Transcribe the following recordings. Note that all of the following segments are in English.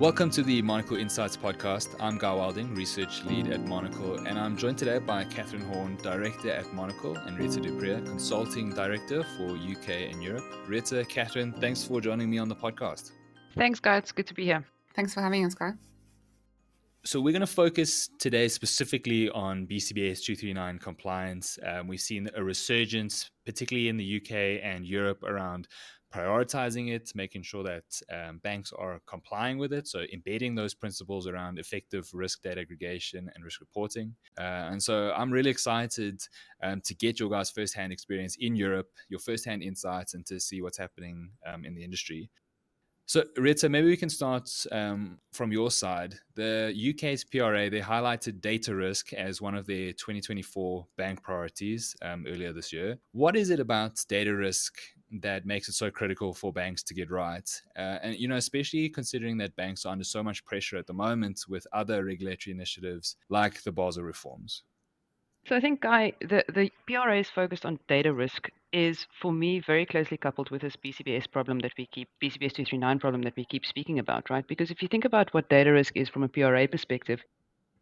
Welcome to the Monocle Insights podcast. I'm Guy Wilding, research lead at Monocle, and I'm joined today by Catherine Horne, director at Monocle, and Rheta, consulting director for UK and Europe. Rheta, Catherine, thanks for joining me on the podcast. Thanks, Guy. It's good to be here. Thanks for having us, Guy. So we're going to focus today specifically on BCBS 239 compliance. We've seen a resurgence, particularly in the UK and Europe, around prioritizing it, making sure that banks are complying with it. So embedding those principles around effective risk data aggregation and risk reporting. And so I'm really excited to get your guys' firsthand experience in Europe, your firsthand insights, and to see what's happening in the industry. So, Rheta, maybe we can start from your side. The UK's PRA, they highlighted data risk as one of their 2024 bank priorities earlier this year. What is it about data risk that makes it so critical for banks to get right? And, especially considering that banks are under so much pressure at the moment with other regulatory initiatives like the Basel reforms. So I think, Guy, the PRA is focused on data risk is, for me, very closely coupled with this BCBS 239 problem that we keep speaking about, right? Because if you think about what data risk is from a PRA perspective,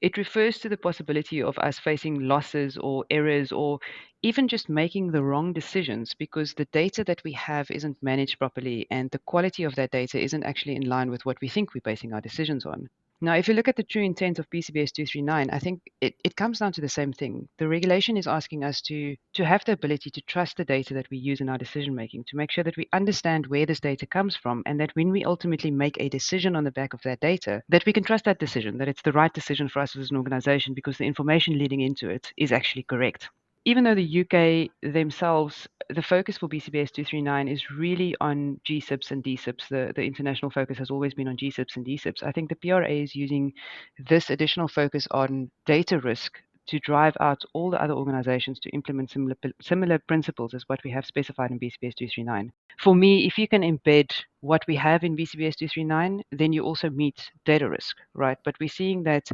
it refers to the possibility of us facing losses or errors or even just making the wrong decisions because the data that we have isn't managed properly and the quality of that data isn't actually in line with what we think we're basing our decisions on. Now, if you look at the true intent of BCBS 239, I think it comes down to the same thing. The regulation is asking us to have the ability to trust the data that we use in our decision making, to make sure that we understand where this data comes from, and that when we ultimately make a decision on the back of that data, that we can trust that decision, that it's the right decision for us as an organization because the information leading into it is actually correct. Even though the UK themselves, the focus for BCBS 239 is really on GSIPs and DSIPs. The international focus has always been on GSIPs and DSIPs. I think the PRA is using this additional focus on data risk to drive out all the other organizations to implement similar principles as what we have specified in BCBS 239. For me, if you can embed what we have in BCBS 239, then you also meet data risk, right? But we're seeing that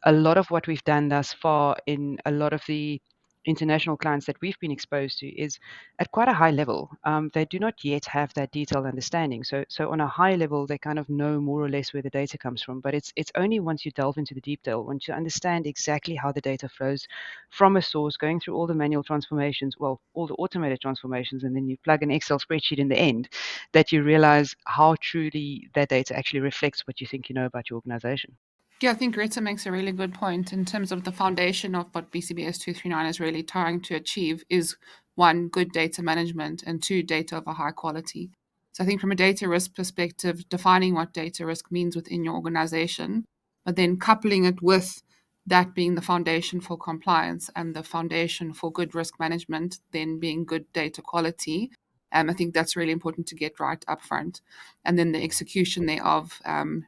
a lot of what we've done thus far in a lot of the international clients that we've been exposed to is at quite a high level. They do not yet have that detailed understanding. So on a high level, they kind of know more or less where the data comes from. But it's only once you delve into the detail, once you understand exactly how the data flows from a source, going through all the manual transformations, well, all the automated transformations, and then you plug an Excel spreadsheet in the end, that you realize how truly that data actually reflects what you think you know about your organization. Yeah, I think Rheta makes a really good point in terms of the foundation of what BCBS 239 is really trying to achieve is one, good data management, and two, data of a high quality. So I think from a data risk perspective, defining what data risk means within your organization, but then coupling it with that being the foundation for compliance and the foundation for good risk management, then being good data quality. I think that's really important to get right up front. And then the execution thereof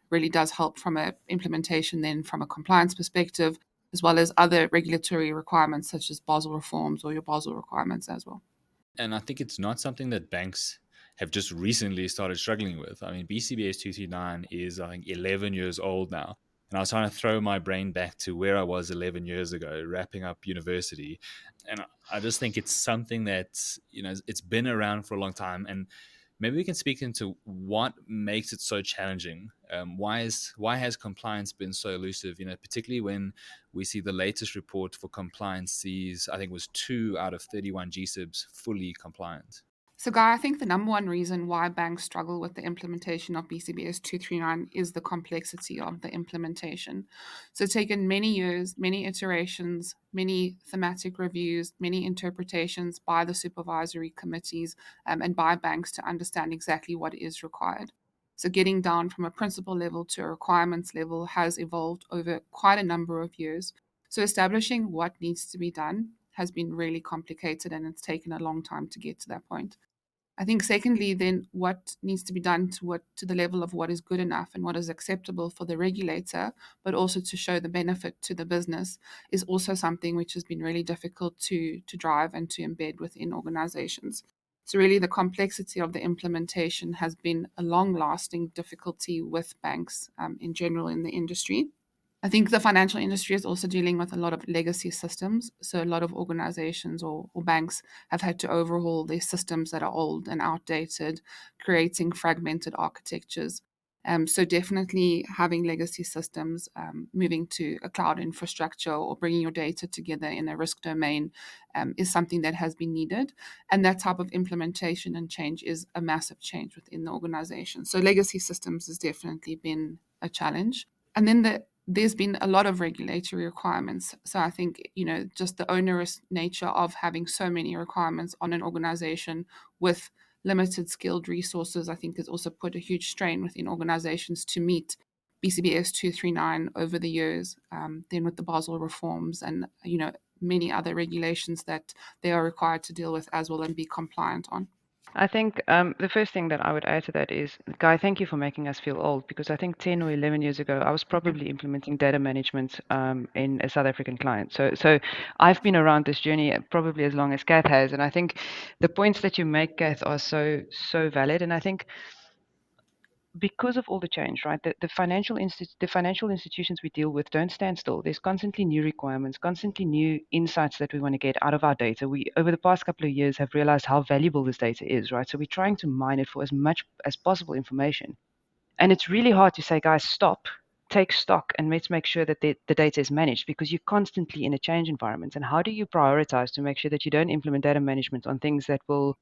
really does help from an implementation, then from a compliance perspective, as well as other regulatory requirements such as Basel reforms or your Basel requirements as well. And I think it's not something that banks have just recently started struggling with. I mean, BCBS 239 is, I think, 11 years old now. And I was trying to throw my brain back to where I was 11 years ago, wrapping up university. And I just think it's something that, it's been around for a long time. And maybe we can speak into what makes it so challenging. Why has compliance been so elusive? Particularly when we see the latest report for compliance sees, I think it was 2 out of 31 GSIBs fully compliant. So, Guy, I think the number one reason why banks struggle with the implementation of BCBS 239 is the complexity of the implementation. So, it's taken many years, many iterations, many thematic reviews, many interpretations by the supervisory committees and by banks to understand exactly what is required. So, getting down from a principle level to a requirements level has evolved over quite a number of years. So, establishing what needs to be done has been really complicated and it's taken a long time to get to that point. I think secondly, then what needs to be done to the level of what is good enough and what is acceptable for the regulator, but also to show the benefit to the business is also something which has been really difficult to drive and to embed within organizations. So really the complexity of the implementation has been a long-lasting difficulty with banks in general in the industry. I think the financial industry is also dealing with a lot of legacy systems. So a lot of organizations or banks have had to overhaul their systems that are old and outdated, creating fragmented architectures. So definitely having legacy systems, moving to a cloud infrastructure or bringing your data together in a risk domain is something that has been needed. And that type of implementation and change is a massive change within the organization. So legacy systems has definitely been a challenge. And then there's been a lot of regulatory requirements. So I think, just the onerous nature of having so many requirements on an organization with limited skilled resources, I think has also put a huge strain within organizations to meet BCBS 239 over the years. Then with the Basel reforms and, many other regulations that they are required to deal with as well and be compliant on. I think the first thing that I would add to that is, Guy, thank you for making us feel old, because I think 10 or 11 years ago, I was probably implementing data management in a South African client. So I've been around this journey probably as long as Kath has. And I think the points that you make, Kath, are so valid. And I think because of all the change, right? The financial institutions we deal with don't stand still. There's constantly new requirements, constantly new insights that we want to get out of our data. We, over the past couple of years, have realized how valuable this data is, right? So we're trying to mine it for as much as possible information. And it's really hard to say, guys, stop, take stock, and let's make sure that the data is managed, because you're constantly in a change environment. And how do you prioritize to make sure that you don't implement data management on things that will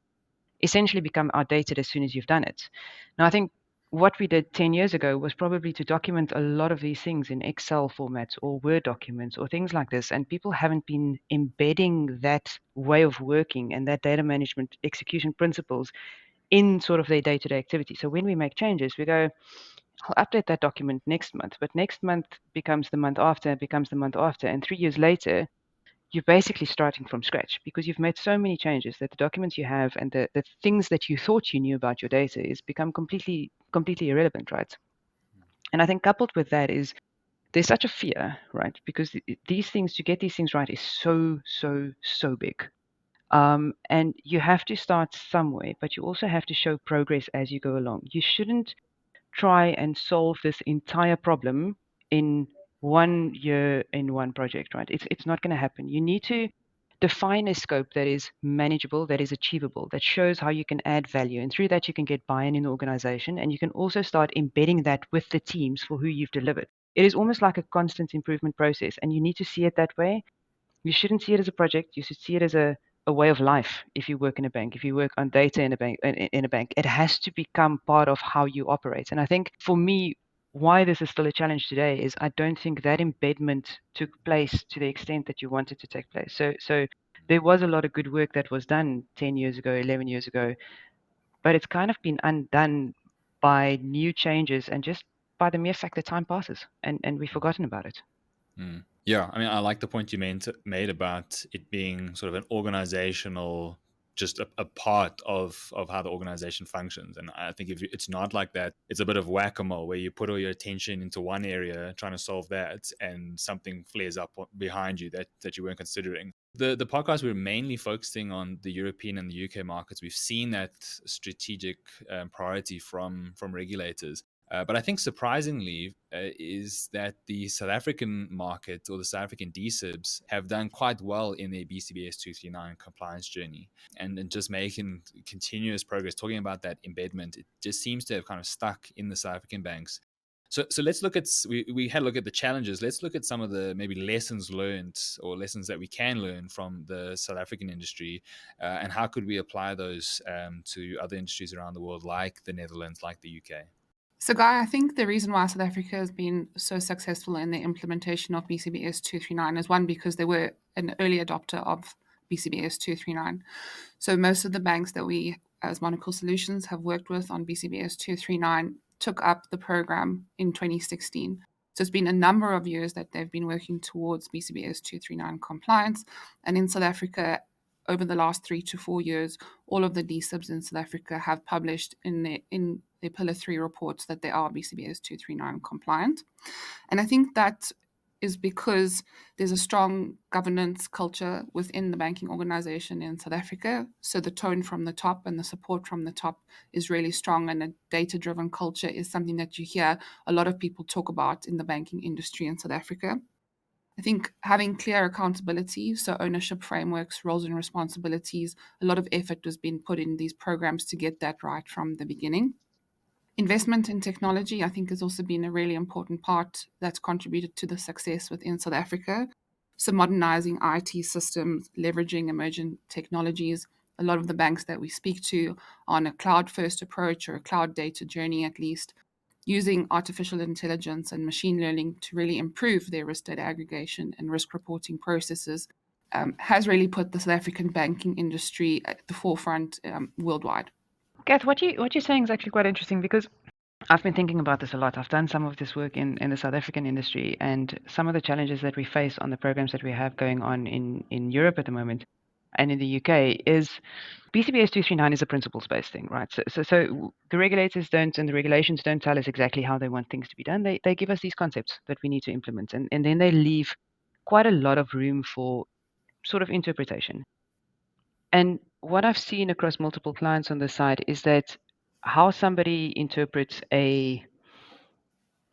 essentially become outdated as soon as you've done it? Now, I think what we did 10 years ago was probably to document a lot of these things in Excel formats or Word documents or things like this. And people haven't been embedding that way of working and that data management execution principles in sort of their day-to-day activity. So when we make changes, we go, I'll update that document next month, but next month becomes the month after, becomes the month after. And 3 years later, you're basically starting from scratch, because you've made so many changes that the documents you have and the things that you thought you knew about your data is become completely irrelevant, right? And I think coupled with that is there's such a fear, right? Because these things, to get these things right, is so big. And you have to start somewhere, but you also have to show progress as you go along. You shouldn't try and solve this entire problem in 1 year in one project, right? It's not going to happen. You need to define a scope that is manageable, that is achievable, that shows how you can add value. And through that, you can get buy-in in the organization. And you can also start embedding that with the teams for who you've delivered. It is almost like a constant improvement process. And you need to see it that way. You shouldn't see it as a project. You should see it as a way of life. If you work in a bank, if you work on data in a bank, it has to become part of how you operate. And I think for me, why this is still a challenge today is I don't think that embedment took place to the extent that you want it to take place. So there was a lot of good work that was done 10 years ago, 11 years ago, but it's kind of been undone by new changes and just by the mere fact that time passes and we've forgotten about it. Yeah, I mean, I like the point you made about it being sort of an organizational, just a part of how the organization functions. And I think if it's not like that, it's a bit of whack-a-mole where you put all your attention into one area trying to solve that, and something flares up behind you that you weren't considering. The podcast, we're mainly focusing on the European and the UK markets. We've seen that strategic priority from regulators. But I think surprisingly is that the South African market, or the South African DSIBs, have done quite well in their BCBS 239 compliance journey, and just making continuous progress. Talking about that embedment, it just seems to have kind of stuck in the South African banks. So let's look at, we had a look at the challenges. Let's look at some of the maybe lessons learned, or lessons that we can learn from the South African industry, and how could we apply those to other industries around the world, like the Netherlands, like the UK. So, Guy, I think the reason why South Africa has been so successful in the implementation of BCBS 239 is, one, because they were an early adopter of BCBS 239. So most of the banks that we as Monocle Solutions have worked with on BCBS 239 took up the program in 2016. So it's been a number of years that they've been working towards BCBS 239 compliance. And in South Africa, over the last 3 to 4 years, all of the DSIBs in South Africa have published in their Pillar 3 reports that they are BCBS 239 compliant. And I think that is because there's a strong governance culture within the banking organization in South Africa. So the tone from the top and the support from the top is really strong, and a data-driven culture is something that you hear a lot of people talk about in the banking industry in South Africa. I think having clear accountability, so ownership frameworks, roles and responsibilities, a lot of effort has been put in these programs to get that right from the beginning. Investment in technology, I think, has also been a really important part that's contributed to the success within South Africa. So, modernizing IT systems, leveraging emerging technologies. A lot of the banks that we speak to are on a cloud first approach or a cloud data journey, at least, using artificial intelligence and machine learning to really improve their risk data aggregation and risk reporting processes. Has really put the South African banking industry at the forefront worldwide. Kath, what you're saying is actually quite interesting because I've been thinking about this a lot. I've done some of this work in the South African industry, and some of the challenges that we face on the programs that we have going on in Europe at the moment and in the UK is BCBS 239 is a principles-based thing, right? So the regulators don't and the regulations don't tell us exactly how they want things to be done. They give us these concepts that we need to implement, and then they leave quite a lot of room for sort of interpretation. And what I've seen across multiple clients on this side is that how somebody interprets a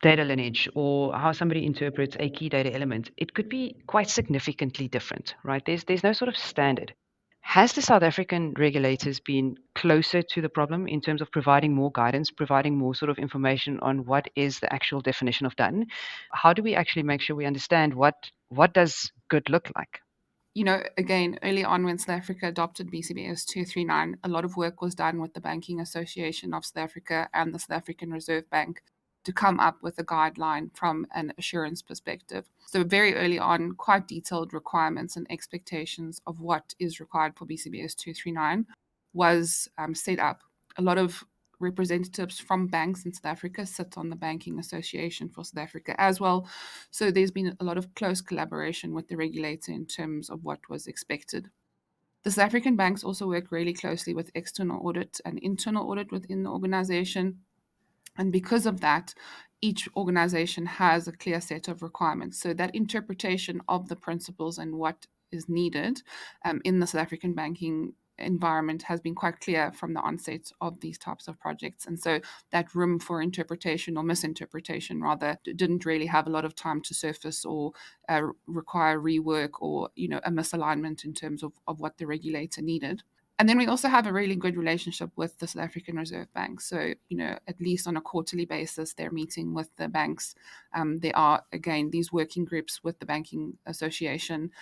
data lineage or how somebody interprets a key data element, it could be quite significantly different, right? There's no sort of standard. Has the South African regulators been closer to the problem in terms of providing more guidance, providing more sort of information on what is the actual definition of done? How do we actually make sure we understand what does good look like? Again, early on when South Africa adopted BCBS 239, a lot of work was done with the Banking Association of South Africa and the South African Reserve Bank to come up with a guideline from an assurance perspective. So, very early on, quite detailed requirements and expectations of what is required for BCBS 239 was set up. A lot of representatives from banks in South Africa sit on the Banking Association for South Africa as well. So there's been a lot of close collaboration with the regulator in terms of what was expected. The South African banks also work really closely with external audit and internal audit within the organization. And because of that, each organization has a clear set of requirements. So that interpretation of the principles and what is needed in the South African banking environment has been quite clear from the onset of these types of projects. And so that room for interpretation or misinterpretation, rather, didn't really have a lot of time to surface or require rework or, a misalignment in terms of what the regulator needed. And then we also have a really good relationship with the South African Reserve Bank. So, at least on a quarterly basis, they're meeting with the banks. There are, again, these working groups with the Banking Association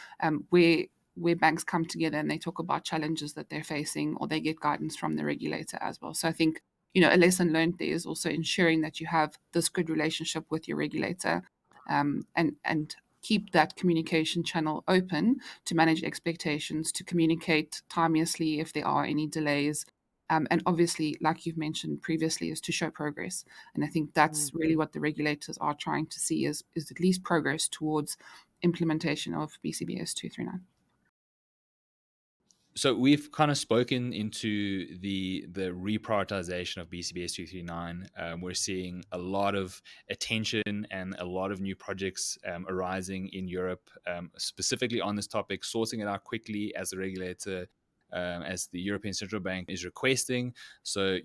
where banks come together and they talk about challenges that they're facing or they get guidance from the regulator as well. So I think, a lesson learned there is also ensuring that you have this good relationship with your regulator and keep that communication channel open to manage expectations, to communicate timeously if there are any delays. And obviously, like you've mentioned previously, is to show progress. And I think that's really what the regulators are trying to see is at least progress towards implementation of BCBS 239. So we've kind of spoken into the reprioritization of BCBS 239. We're seeing a lot of attention and a lot of new projects arising in Europe, specifically on this topic, sorting it out quickly as the regulator, as the European Central Bank is requesting. So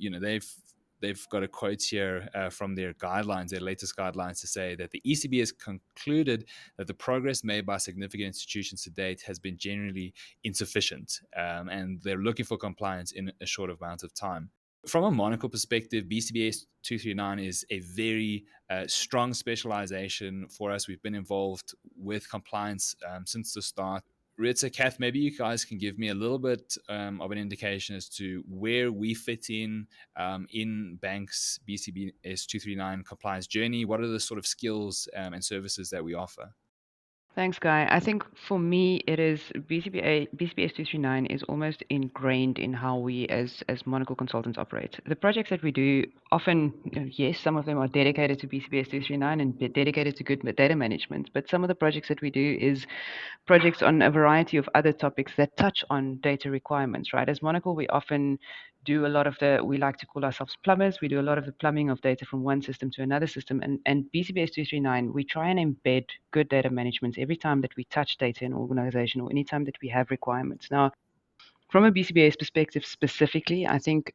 they've got a quote here from their guidelines, their latest guidelines, to say that the ECB has concluded that the progress made by significant institutions to date has been generally insufficient, and they're looking for compliance in a short amount of time. From a Monocle perspective, BCBS 239 is a very strong specialization for us. We've been involved with compliance since the start. Rheta, Kath, maybe you guys can give me a little bit of an indication as to where we fit in banks' BCBS 239 compliance journey. What are the sort of skills and services that we offer? Thanks, Guy. I think for me, it is BCBS 239 is almost ingrained in how we as Monocle consultants operate. The projects that we do often, yes, some of them are dedicated to BCBS 239 and dedicated to good data management, but some of the projects that we do is projects on a variety of other topics that touch on data requirements, right? As Monocle, we often do a lot of we like to call ourselves plumbers. We do a lot of the plumbing of data from one system to another system. And BCBS 239, we try and embed good data management every time that we touch data in an organization or anytime that we have requirements. Now, from a BCBS perspective specifically, I think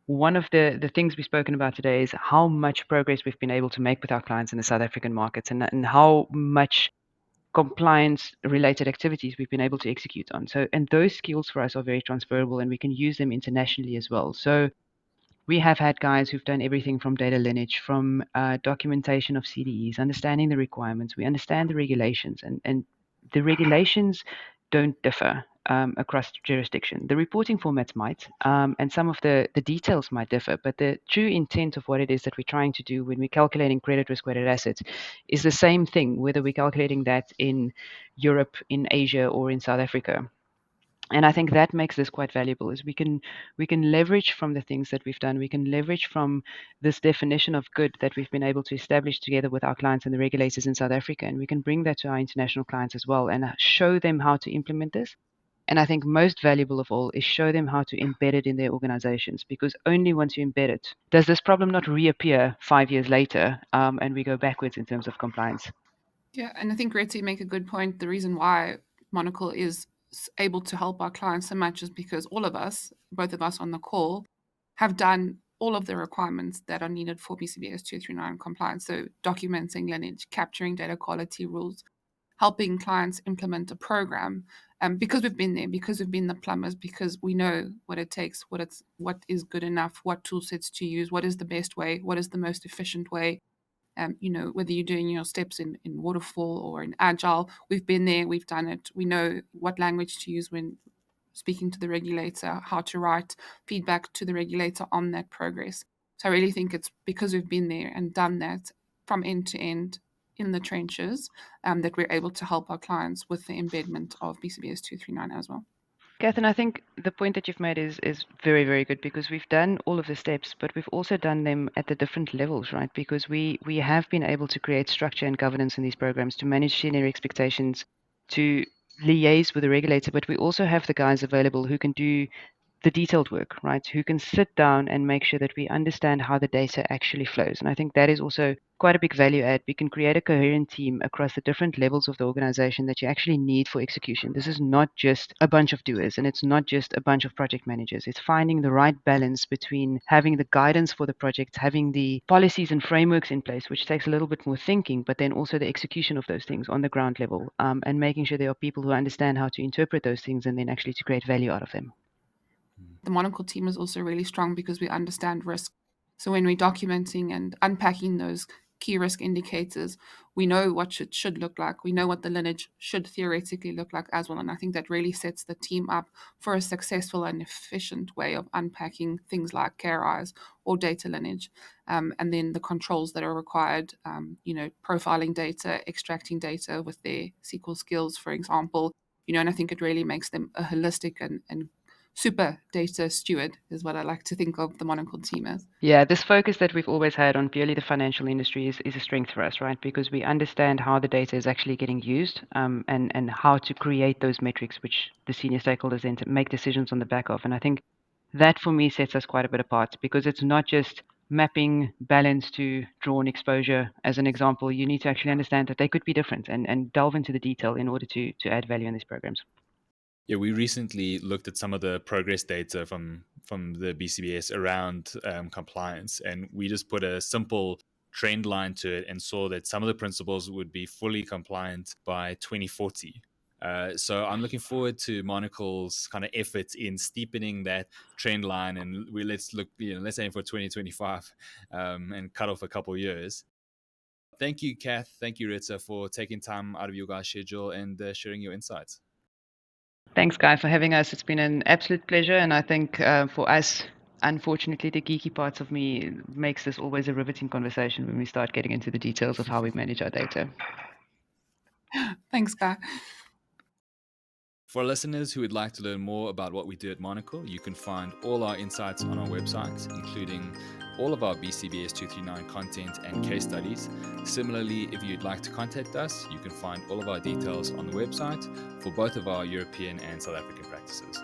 one of the things we've spoken about today is how much progress we've been able to make with our clients in the South African markets and how much compliance related activities we've been able to execute on. So, and those skills for us are very transferable and we can use them internationally as well. So We have had guys who've done everything from data lineage, from documentation of CDEs, understanding the requirements. We understand the regulations, and the regulations don't differ across jurisdiction. The reporting formats might, and some of the details might differ, but the true intent of what it is that we're trying to do when we're calculating credit risk-weighted assets is the same thing, whether we're calculating that in Europe, in Asia, or in South Africa. And I think that makes this quite valuable, is we can leverage from the things that we've done. We can leverage from this definition of good that we've been able to establish together with our clients and the regulators in South Africa, and we can bring that to our international clients as well and show them how to implement this. And I think most valuable of all is show them how to embed it in their organizations, because only once you embed it does this problem not reappear 5 years later, and we go backwards in terms of compliance. Yeah, and I think Rheta, you make a good point. The reason why Monocle is able to help our clients so much is because all of us, both of us on the call, have done all of the requirements that are needed for BCBS 239 compliance. So documenting lineage, capturing data quality rules, helping clients implement a program. Because we've been there, because we've been the plumbers, because we know what it takes, what is good enough, what tool sets to use, what is the best way, what is the most efficient way. Whether you're doing your steps in waterfall or in agile, we've been there, we've done it. We know what language to use when speaking to the regulator, how to write feedback to the regulator on that progress. So I really think it's because we've been there and done that from end to end in the trenches that we're able to help our clients with the embedment of BCBS 239 as well. Catherine, I think the point that you've made is very, very good, because we've done all of the steps, but we've also done them at the different levels, right? Because we have been able to create structure and governance in these programs to manage senior expectations, to liaise with the regulator, but we also have the guys available who can do the detailed work, right? Who can sit down and make sure that we understand how the data actually flows. And I think that is also quite a big value add. We can create a coherent team across the different levels of the organization that you actually need for execution. This is not just a bunch of doers, and it's not just a bunch of project managers. It's finding the right balance between having the guidance for the project, having the policies and frameworks in place, which takes a little bit more thinking, but then also the execution of those things on the ground level, and making sure there are people who understand how to interpret those things and then actually to create value out of them. The Monocle team is also really strong because we understand risk. So when we're documenting and unpacking those key risk indicators, we know what it should look like. We know what the lineage should theoretically look like as well. And I think that really sets the team up for a successful and efficient way of unpacking things like KRIs or data lineage. And then the controls that are required, profiling data, extracting data with their SQL skills, for example. And I think it really makes them a holistic and super data steward is what I like to think of the Monocle team as. Yeah, this focus that we've always had on purely the financial industry is a strength for us, right? Because we understand how the data is actually getting used, and how to create those metrics which the senior stakeholders then to make decisions on the back of. And I think that for me sets us quite a bit apart, because it's not just mapping balance to drawn exposure as an example. You need to actually understand that they could be different and delve into the detail in order to add value in these programs. Yeah, we recently looked at some of the progress data from the BCBS around compliance, and we just put a simple trend line to it and saw that some of the principles would be fully compliant by 2040. So I'm looking forward to Monocle's kind of efforts in steepening that trend line, and let's aim for 2025 and cut off a couple of years. Thank you, Kath. Thank you, Rheta, for taking time out of your guys' schedule and sharing your insights. Thanks, Guy, for having us. It's been an absolute pleasure. And I think for us, unfortunately, the geeky parts of me makes this always a riveting conversation when we start getting into the details of how we manage our data. Thanks, Guy. For listeners who would like to learn more about what we do at Monocle, you can find all our insights on our website, including all of our BCBS 239 content and case studies. Similarly, if you'd like to contact us, you can find all of our details on the website for both of our European and South African practices.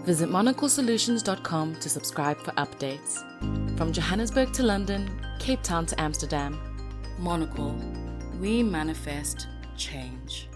Visit monoclesolutions.com to subscribe for updates. From Johannesburg to London, Cape Town to Amsterdam, Monocle, we manifest change.